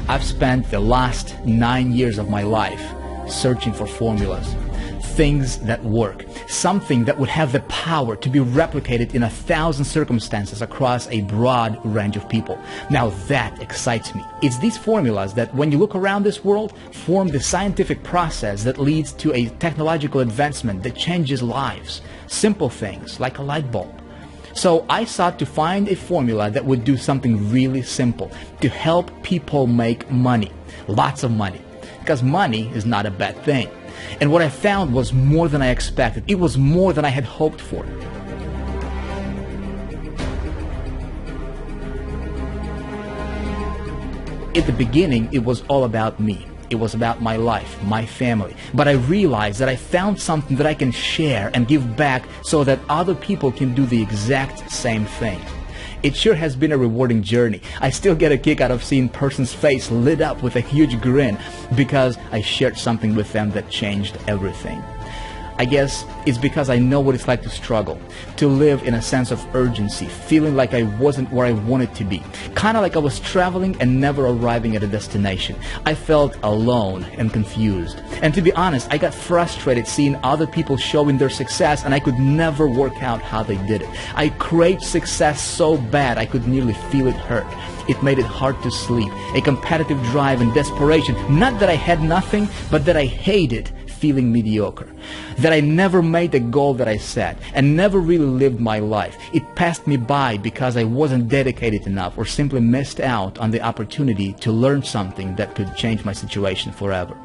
I've spent the last 9 years of my life searching for formulas, things that work, something that would have the power to be replicated in 1,000 circumstances across a broad range of people. Now that excites me. It's these formulas that, when you look around this world, form the scientific process that leads to a technological advancement that changes lives. Simple things like a light bulb. So I sought to find a formula that would do something really simple to help people make money, lots of money, because money is not a bad thing. And what I found was more than I expected. It was more than I had hoped for. At the beginning, it was all about me. It was about my life, my family. But I realized that I found something that I can share and give back so that other people can do the exact same thing. It sure has been a rewarding journey. I still get a kick out of seeing a person's face lit up with a huge grin because I shared something with them that changed everything. I guess it's because I know what it's like to struggle, to live in a sense of urgency, feeling like I wasn't where I wanted to be, kind of like I was traveling and never arriving at a destination. I felt alone and confused. And to be honest, I got frustrated seeing other people showing their success, and I could never work out how they did it. I craved success so bad I could nearly feel it hurt. It made it hard to sleep, a competitive drive and desperation. Not that I had nothing, but that I hated feeling mediocre, that I never made the goal that I set and never really lived my life. It passed me by because I wasn't dedicated enough or simply missed out on the opportunity to learn something that could change my situation forever.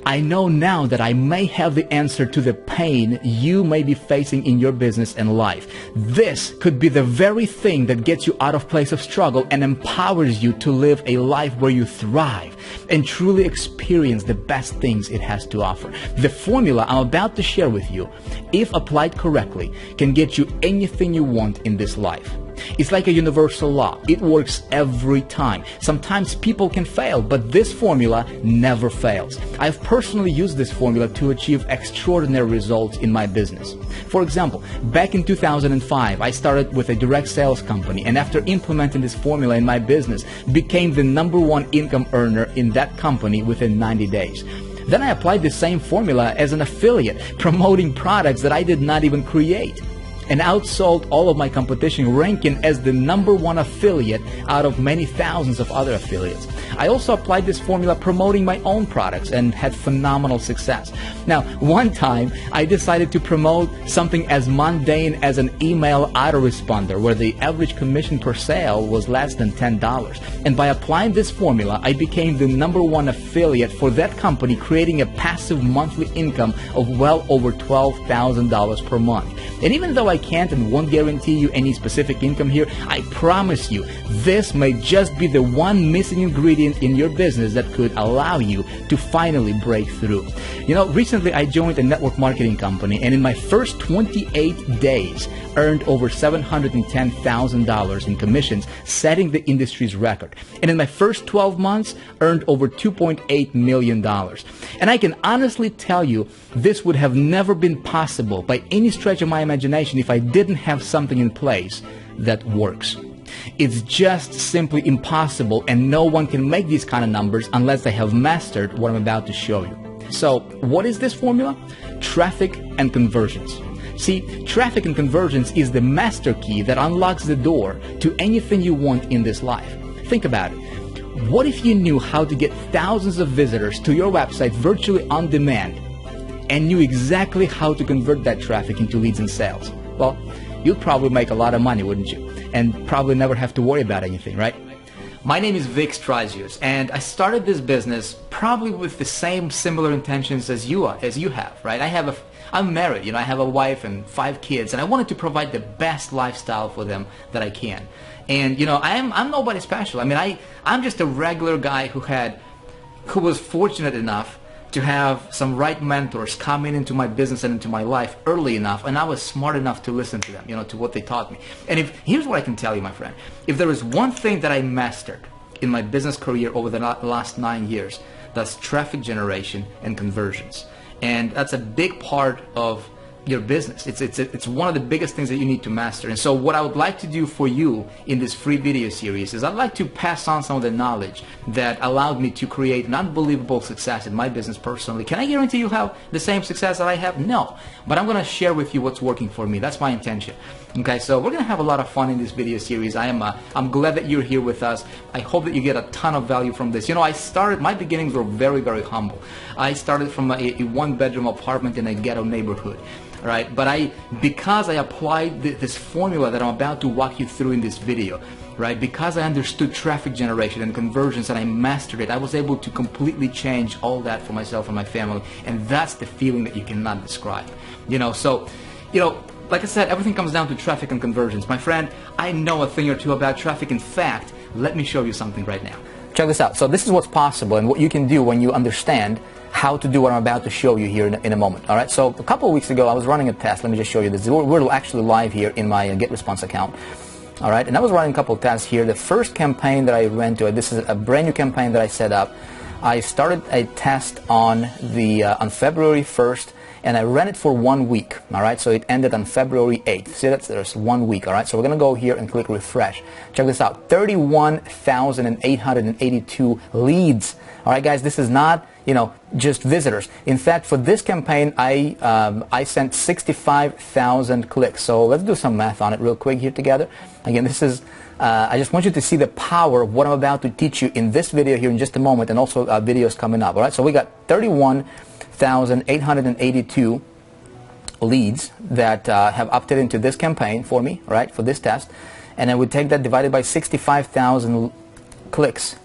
I know now that I may have the answer to the pain you may be facing in your business and life. This could be the very thing that gets you out of place of struggle and empowers you to live a life where you thrive and truly experience the best things it has to offer. The formula I'm about to share with you, if applied correctly, can get you anything you want in this life. It's like a universal law. It works every time. Sometimes people can fail, but this formula never fails. I've personally used this formula to achieve extraordinary results in my business. For example, back in 2005, I started with a direct sales company, and after implementing this formula in my business, became the #1 income earner in that company within 90 days. Then I applied the same formula as an affiliate, promoting products that I did not even create, and outsold all of my competition, ranking as the #1 affiliate out of many thousands of other affiliates. I also applied this formula promoting my own products and had phenomenal success. Now, one time I decided to promote something as mundane as an email autoresponder where the average commission per sale was less than $10. And by applying this formula, I became the #1 affiliate for that company, creating a passive monthly income of well over $12,000 per month. And even though I can't and won't guarantee you any specific income here, I promise you this may just be the one missing ingredient in your business that could allow you to finally break through. You know, recently I joined a network marketing company, and in my first 28 days earned over $710,000 in commissions, setting the industry's record. And in my first 12 months earned over $2.8 million. And I can honestly tell you this would have never been possible by any stretch of my imagination if I didn't have something in place that works. It's just simply impossible, and no one can make these kind of numbers unless they have mastered what I'm about to show you. So, what is this formula? Traffic and conversions. See, traffic and conversions is the master key that unlocks the door to anything you want in this life. Think about it. What if you knew how to get thousands of visitors to your website virtually on demand and knew exactly how to convert that traffic into leads and sales? Well, you'd probably make a lot of money, wouldn't you? And probably never have to worry about anything, right? My name is Vic Strazius, and I started this business probably with the same similar intentions as you have, right? I'm married, I have a wife and 5 kids, and I wanted to provide the best lifestyle for them that I can. And I'm nobody special. I mean, I'm just a regular guy who was fortunate enough to have some right mentors come into my business and into my life early enough, and I was smart enough to listen to them, to what they taught me. And here's what I can tell you, my friend. If there is one thing that I mastered in my business career over the last 9 years, that's traffic generation and conversions. And that's a big part of your business. It's one of the biggest things that you need to master. And so what I would like to do for you in this free video series is I'd like to pass on some of the knowledge that allowed me to create an unbelievable success in my business personally. Can I guarantee you have the same success that I have? No. But I'm going to share with you what's working for me. That's my intention. Okay, so we're going to have a lot of fun in this video series. I'm glad that you're here with us. I hope that you get a ton of value from this. You know, my beginnings were very, very humble. I started from a one-bedroom apartment in a ghetto neighborhood. Right, but because I applied this formula that I'm about to walk you through in this video, right, because I understood traffic generation and conversions and I mastered it, I was able to completely change all that for myself and my family, and that's the feeling that you cannot describe. You know, so, you know, like I said, everything comes down to traffic and conversions. My friend, I know a thing or two about traffic. In fact, let me show you something right now. Check this out. So this is what's possible and what you can do when you understand how to do what I'm about to show you here in a moment. All right, so a couple of weeks ago I was running a test. Let me just show you this. We're actually live here in my GetResponse account. All right, and I was running a couple of tests here. The first campaign that I ran to, this is a brand new campaign that I set up. I started a test on February 1st, and I ran it for 1 week. All right, so it ended on February 8th. See, there's 1 week. All right, so we're gonna go here and click refresh. Check this out: 31,882 leads. All right, guys, this is not, you know, just visitors. In fact, for this campaign, I sent 65,000 clicks. So let's do some math on it real quick here together. Again, this is, I just want you to see the power of what I'm about to teach you in this video here in just a moment, and also videos coming up. All right, so we got 31,882 leads that have opted into this campaign for me, right, for this test. And then we take that divided by 65,000 clicks.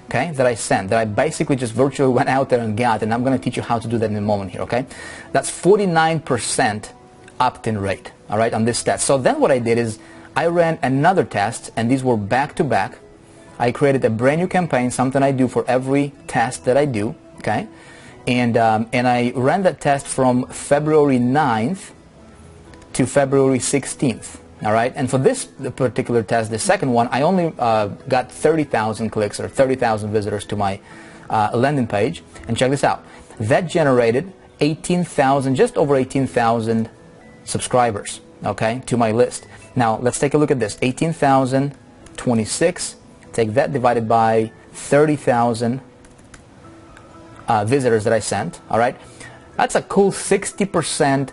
Okay, that I sent, that I basically just virtually went out there and got, and I'm going to teach you how to do that in a moment here, okay? That's 49% opt-in rate, all right, on this test. So then what I did is I ran another test, and these were back-to-back. I created a brand new campaign, something I do for every test that I do, okay? And I ran that test from February 9th to February 16th. All right, and for this particular test, the second one, I only got 30,000 clicks or 30,000 visitors to my landing page. And check this out. That generated 18,000, just over 18,000 subscribers, okay, to my list. Now, let's take a look at this. 18,026, take that divided by 30,000 visitors that I sent, all right? That's a cool 60%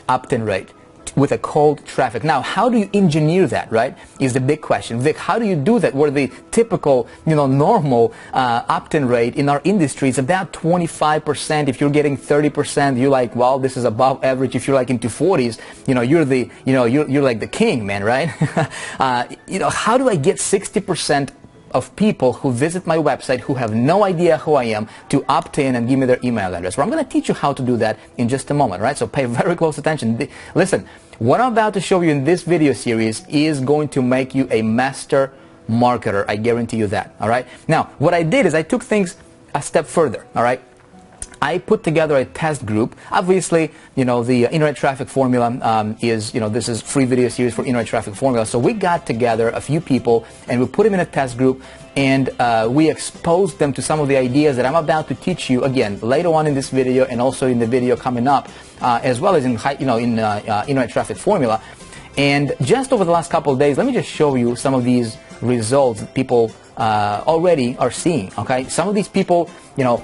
opt-in rate with a cold traffic. Now, how do you engineer that, right, is the big question. Vic, how do you do that where the typical, you know, normal opt-in rate in our industry is about 25%? If you're getting 30%, you're like, well, this is above average. If you're like into 40s, you know, you're like the king, man, right? You know, how do I get 60% of people who visit my website who have no idea who I am to opt in and give me their email address? Well, I'm going to teach you how to do that in just a moment, right? So pay very close attention. Listen, what I'm about to show you in this video series is going to make you a master marketer. I guarantee you that, all right? Now, what I did is I took things a step further, all right? I put together a test group. Obviously, you know, the internet traffic formula is, you know, this is free video series for internet traffic formula. So we got together a few people and we put them in a test group, and we exposed them to some of the ideas that I'm about to teach you again later on in this video, and also in the video coming up, as well as in internet traffic formula. And just over the last couple of days, let me just show you some of these results that people already are seeing. Okay, some of these people, you know,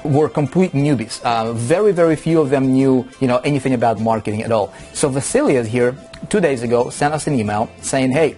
were complete newbies. Very, very few of them knew, you know, anything about marketing at all. So Vasilius here 2 days ago sent us an email saying, hey,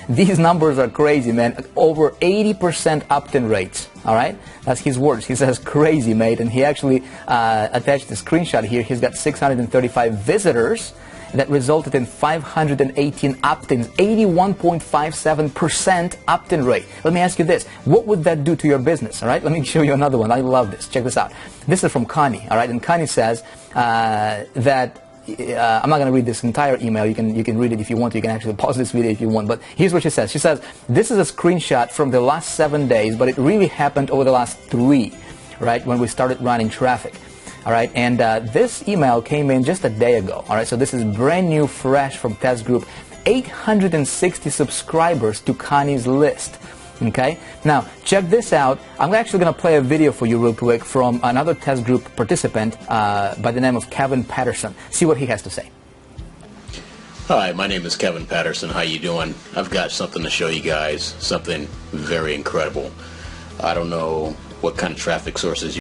these numbers are crazy, man. Over 80% opt-in rates. All right, that's his words. He says, crazy, mate. And he actually attached a screenshot here. He's got 635 visitors that resulted in 518 opt-ins, 81.57% opt-in rate. Let me ask you this. What would that do to your business? All right, let me show you another one. I love this. Check this out. This is from Connie. All right, and Connie says that I'm not going to read this entire email. You can read it if you want. You can actually pause this video if you want. But here's what she says. She says, this is a screenshot from the last 7 days, but it really happened over the last 3, right, when we started running traffic. All right, and this email came in just a day ago. All right, so this is brand new, fresh from test group. 860 subscribers to Connie's list. Okay? Now, check this out. I'm actually going to play a video for you real quick from another test group participant by the name of Kevin Patterson. See what he has to say. Hi, my name is Kevin Patterson. How you doing? I've got something to show you guys, something very incredible. I don't know what kind of traffic sources